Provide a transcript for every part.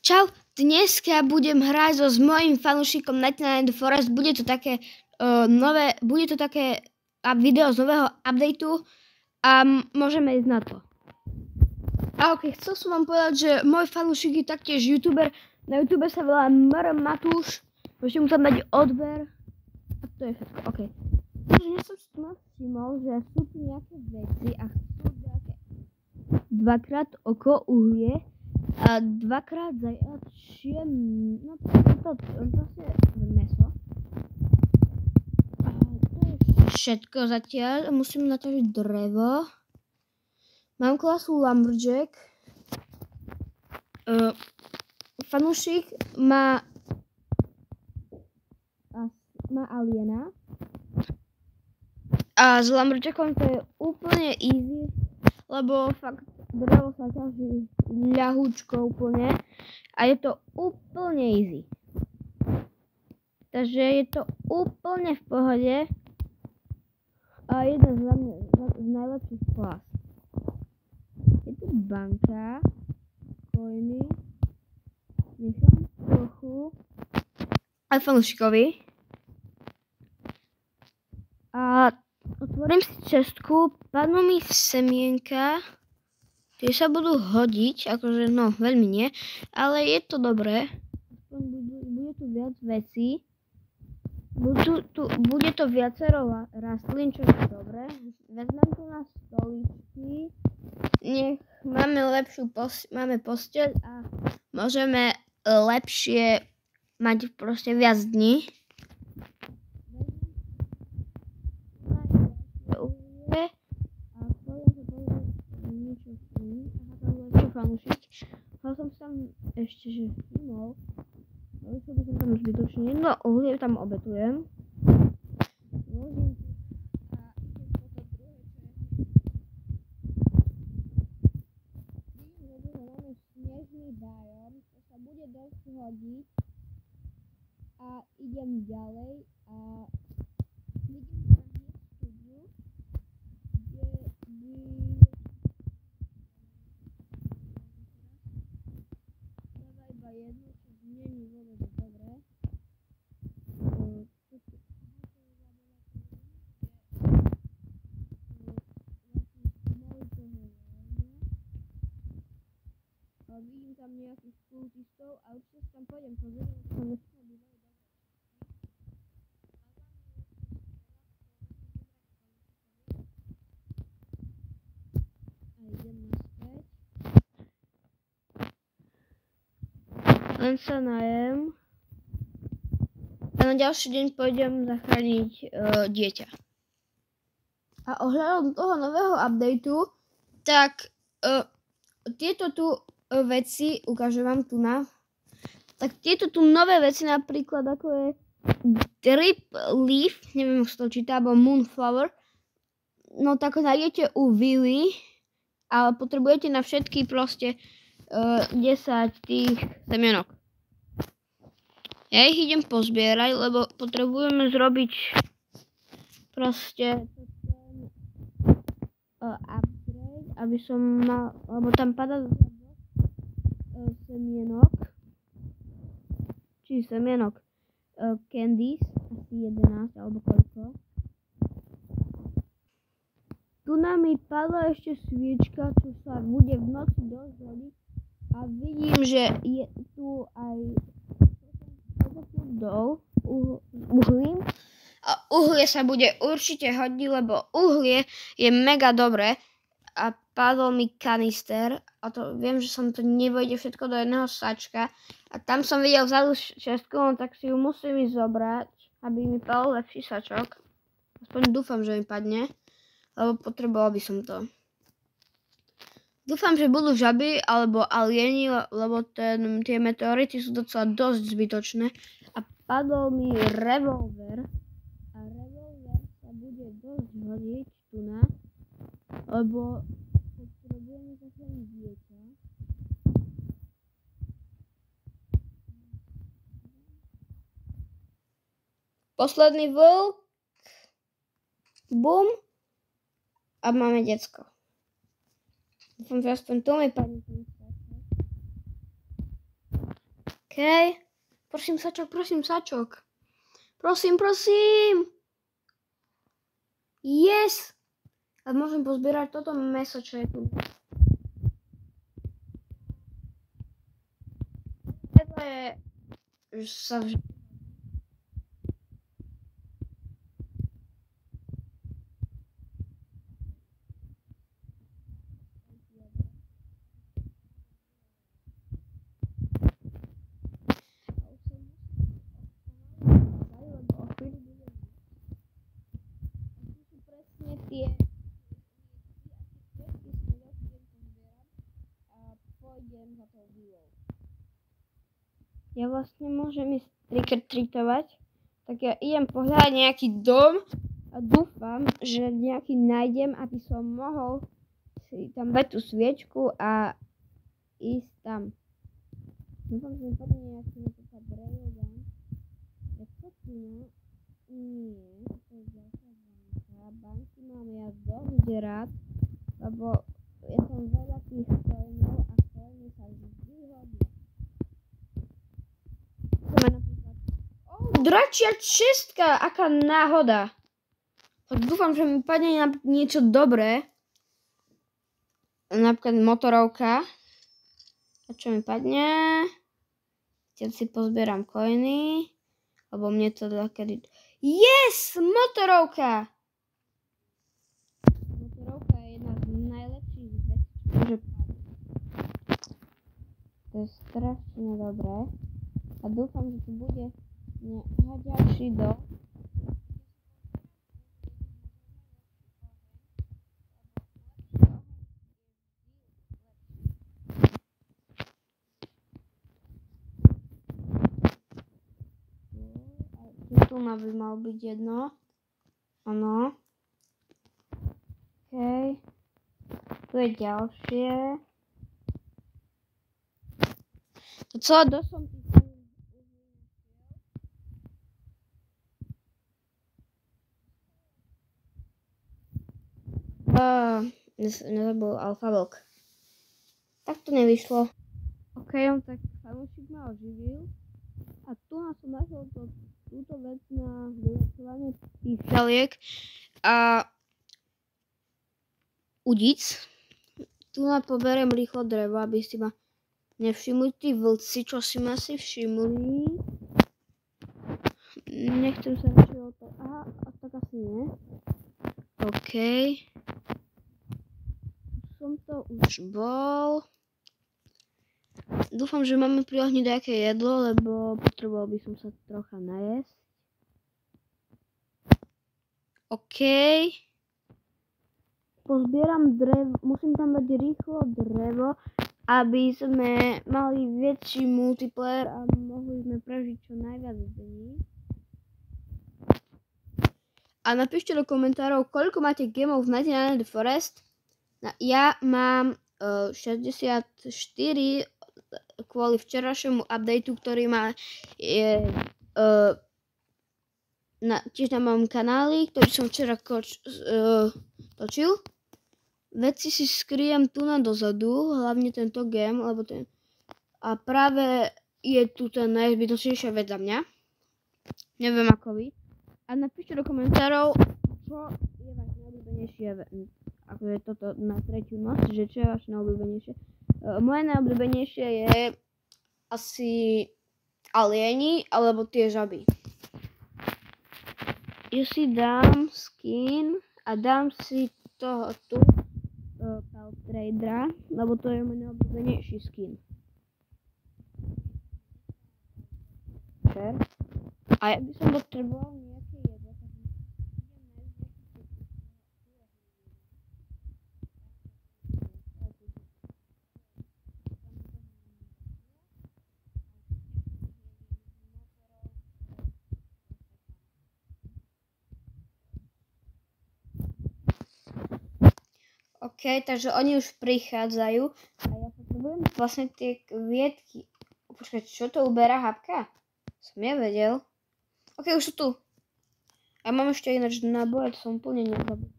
Čau, dneska budem hrať s mojím fanúšikom Night Forest. Bude to také video z nového updateu a môžeme ísť na to. A ok, chcel som vám povedať, že môj fanúšik je taktiež youtuber. Na YouTube sa volá Mr. Matúš. Môžete mu tam dať odber. A to je všetko, ok. Takže ja som si tu všimol, že sú tu nejaké veci a chcú nejaké dvakrát oko uhlie. A dvakrát zajačie, no to zase meso. A to je všetko zatiaľ. Musím naťažiť drevo. Mám klasu Lumberjack. Fanúšik má aliena. A s Lumberjackom to je úplne easy, lebo fakt drevo sa ťaží ľahúčko úplne a je to úplne easy. Takže je to úplne v pohode a jedna z najlepších klas. Je tu banka, coiny, nechám trochu aj fanúšikovi a otvorím si čestku, padnú mi semienka. Tie sa budú hodiť, akože no veľmi nie, ale je to dobré. Bude tu viac vecí. Bude to viacero rastlín, čo je dobré. Vezmem tu na stoličky. Nech máme posteľ a môžeme lepšie mať proste viac dní. Chcel som tam ešte, že všimol, čo by som tam zbytočne, no uhlie tam obetujem. Vložím a idem po to druhé červenie. Vidím, že tu máme snežný bióm, to sa bude dosť hodiť a idem ďalej a vidím tam hneď studiu, kde jedno, čo nie je vôbec dobré. Vidím tam nejakých kultistov a určite tam pôjdem pozrieť, ako tam nechcem bývajú dobré. A idem naspäť. Len sa najem. A na ďalší deň pôjdem zachrániť dieťa. A ohľadom toho nového updateu, tak tieto tu veci, ukážem vám tu tak tieto tu nové veci, napríklad ako je Drip Leaf, neviem, ako sa to číta, alebo Moonflower, no tak nájdete u Willy, ale potrebujete na všetky proste 10 tých semienok. Ja ich idem pozbierať, lebo potrebujeme zrobiť proste upgrade, aby som mal, lebo tam padá semienok, candies, asi 11 alebo koľko. Tu nám mi padla ešte sviečka, čo sa bude v noci dosť hodiť. A vidím, že je tu aj uhlím. A uhlie sa bude určite hodiť, lebo uhlie je mega dobré. A padol mi kanister. A to viem, že som to nevojde všetko do jedného sačka. A tam som videl vzadu šestku, no tak si ju musím ísť zobrať, aby mi padol lepší sačok. Aspoň dúfam, že mi padne, lebo potreboval by som to. Dúfam, že budú žaby alebo alieni, lebo tie meteority sú docela dosť zbytočné. A padol mi revolver. A revolver sa bude dosť hodiť tu na, lebo potrebujeme zachrániť dieťa. Posledný vlk. Bum. A máme decko. Dúfam, že aspoň to mi padne. OK. Prosím, sačok, prosím, sačok. Prosím, prosím. Yes. A môžem pozbierať toto mäso, čo je tu. Toto je... sa vždy... Tie a pôjdem za tou vývou. Ja vlastne môžem ísť trick-or-treatovať, tak ja idem pohľadať nejaký dom a dúfam, že nejaký nájdem, aby som mohol si tam dať tú sviečku a ísť tam. Dúfam, že mi padne nejaký napríklad railgun. Je to tu, no? Nie, to je ďalšia banka. Banky mám ja dosť rád, lebo ja som veľa tých coinov a coiny sa vždy hodia. Napríklad... dračia čestka, aká náhoda. Tak dúfam, že mi padne niečo dobré. Napríklad motorovka. A čo mi padne? Teď si pozbieram coiny. Lebo mne to takedy... Yes! Motorovka! Motorovka je jedna z najlepších vecí, čo môže padnúť. To je strašne dobré. A dúfam, že tu bude ďalší dom. Tu by mal byť jedno. Áno. OK. Tu je ďalšie. Docela dosť som tých nezabol alfabok. Tak to nevyšlo. OK, tak fanúšik ma oživil. A tu som našiel túto vec na vylepšovanie tých šaliek a udic. Tu poberiem rýchlo drevo, aby si ma nevšimli tí vlci, čo si ma asi všimli. Nechcem sa radšej o to... Aha, tak asi nie. OK. Som to už bol. Dúfam, že máme pri ohni nejaké jedlo, lebo potreboval by som sa trocha najesť. OK. Pozbieram drevo, musím tam dať rýchlo drevo, aby sme mali väčší multiplayer a mohli sme prežiť čo najviac dní. A napíšte do komentárov, koľko máte gameov v Night in the Forest. Ja mám 64 kvôli včerajšiemu updateu, ktorý má tiež na mojom kanáli, ktorý som včera točil. Veci si skriem tu na dozadu, hlavne tento game, lebo ten... A práve je tu tá najzbytočnejšia vec za mňa. Neviem ako vy. A napíšte do komentárov, čo je vaše najobľúbenejšie, ako je toto na tretiu noc, že čo je vaše najobľúbenejšie. Moje najobľúbenejšie je asi alieni, alebo tie žaby. Ja si dám skin a dám si toho tu Tradera, lebo to je môj najobľúbenejší skin. A ja by som potreboval nejaké jedlo, tak idem nájsť OK, takže oni už prichádzajú a ja potrebujem vlastne tie kvietky. Počkaj, čo to uberá hapka? Som nevedel. OK, už sú tu. A mám ešte ináč náboje, to som úplne nezabudol.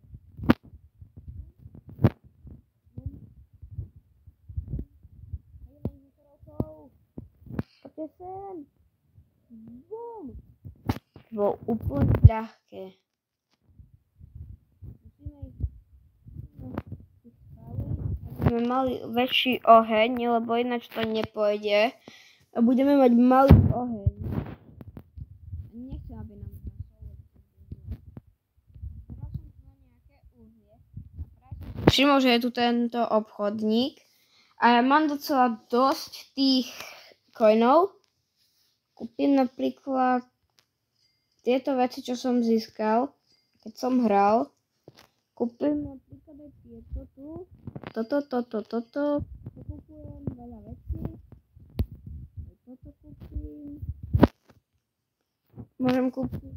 Poďte Poďte sem. Bum. To bolo úplne ľahké. Musíme ich spraviť, aby sme mali väčší oheň, lebo ináč to nepôjde. A budeme mať malý oheň. Nechcem, aby nám zasol. Zbral som tu na nejaké uhlie. Všimol, že je tu tento obchodník. A ja mám docela dosť tých coinov. Kúpim napríklad tieto veci, čo som získal, keď som hral. Kúpim napríklad aj tieto tu. Toto. Kúpujem veľa vecí. Toto kúpim. Môžem kúpiť.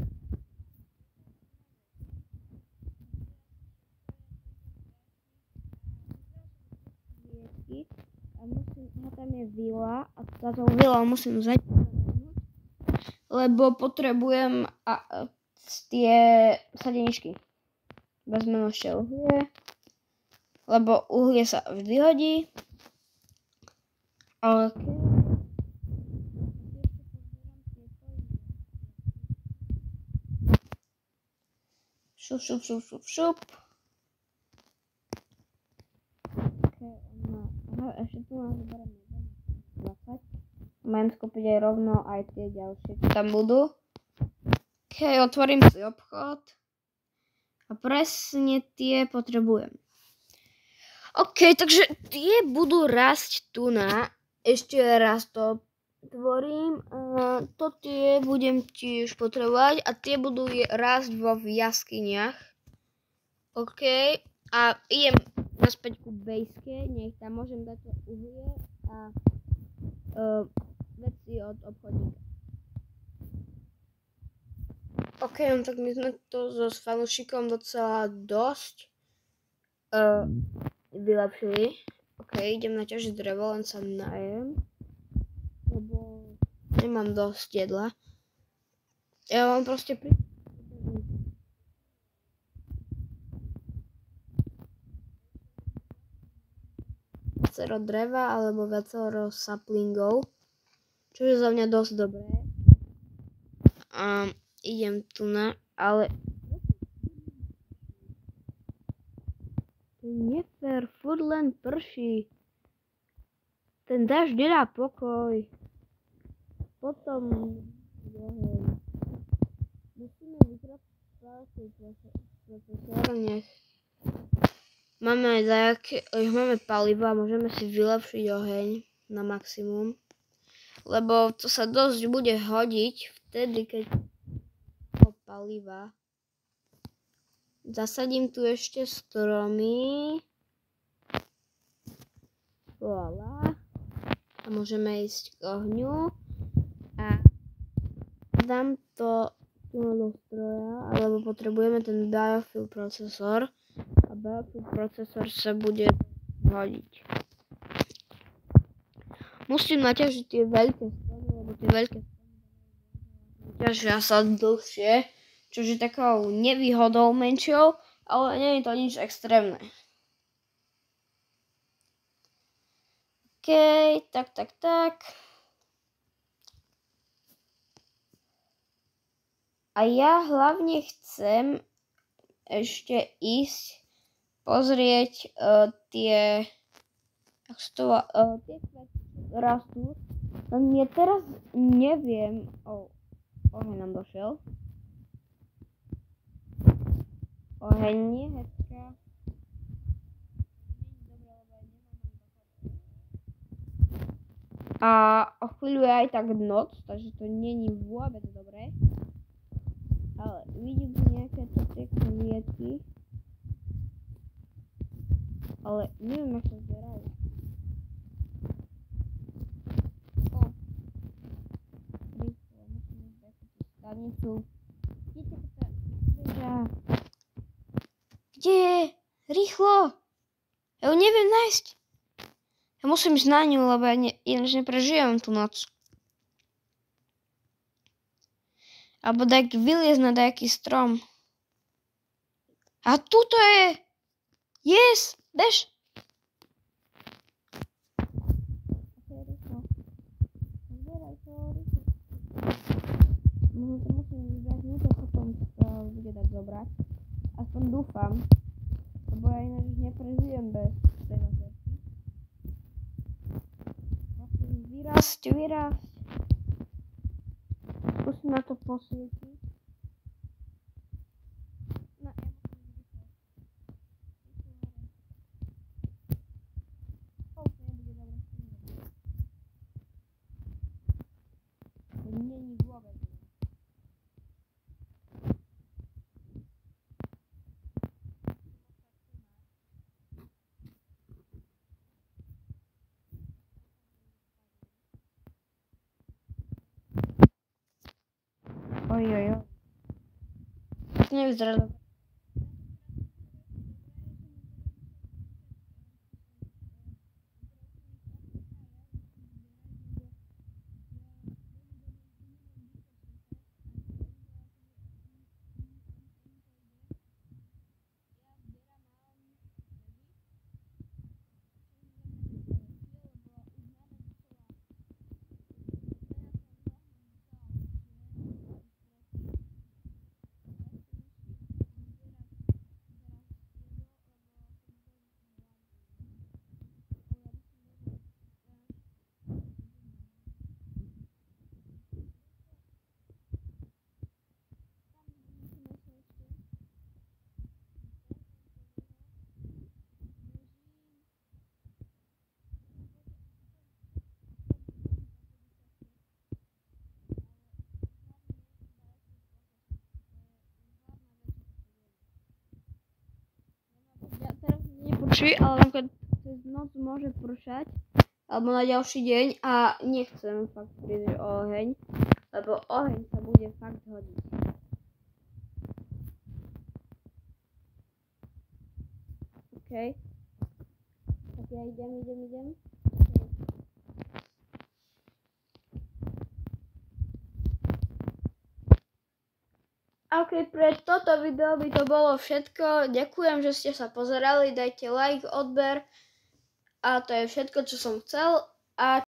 Tam je vila a táto vila musím zať, lebo potrebujem tie sadeničky. Vezmem ešte uhlie, lebo uhlie sa vždy hodí. OK. Šup. Ešte tu nám zoberiem 20. Mám skúpiť aj rovno aj tie ďalšie, čo tam budú. OK, otvorím si obchod. A presne tie potrebujem. OK, takže tie budú rásť tu na. Ešte raz to tvorím. To tie budem tiež potrebovať. A tie budú rásť vo jaskyniach. OK. A idem naspäť ku bejske, nech tam môžem dať to uhlie a veci od obchodníka. OK, no tak my sme to so fanúšikom docela dosť vylepšili. OK, idem naťažiť drevo, len sa najem, lebo nemám dosť jedla. Ja mám proste viacero dreva alebo viacero saplingov, čo je za mňa dosť dobré. A idem tu na, ale to je nefér, furt len prší. Ten dážď nedá pokoj. Potom musíme vykraftovať procesor, nech máme máme palivo a môžeme si vylepšiť oheň na maximum. Lebo to sa dosť bude hodiť vtedy, keď paliva. Zasadím tu ešte stromy. Voilà. A môžeme ísť k ohňu. A dám to tu do stroja, alebo potrebujeme ten biofuel procesor. A biofuel procesor sa bude hodiť. Musím naťažiť tie veľké stromy, lebo tie veľké stromy ťažia sa dlhšie, čo je takou nevýhodou menšou, ale nie je to nič extrémne. OK, tak. A ja hlavne chcem ešte ísť pozrieť tie rastú. Len ja teraz neviem. Oheň nám došiel. Oheň nie, hecka. A o chvíľu je aj tak noc, takže to není vôbec dobré. Ale vidím tu nejaké také kvietky. Ale neviem, ako sa zberajú. Musím dať stanicu. Kde je? Rýchlo! Ja ju neviem nájsť. Ja musím ísť na ňu, lebo ja ináč neprežijem tú noc. Alebo vyliezť na nejaký strom. A tuto je! Yes! Bež! Zbieraj to. Možno to musím vybehnúť a potom sa bude dať zobrať. Aspoň dúfam. Lebo ja ináč neprežijem bez tej laserky. Musím vyrásť. Skúsim na to posvietiť. No, ja musím vyslať. To nebude dobre. To není vôbec. Ojojoj. To nevyzerá dobre. Ja teraz neprší, ale napríklad cez noc môže pršať, alebo na ďalší deň a nechcem fakt prísť o oheň, lebo oheň sa bude fakt hodiť. OK. Tak ja idem. OK, pre toto video by to bolo všetko. Ďakujem, že ste sa pozerali. Dajte like, odber. A to je všetko, čo som chcel. A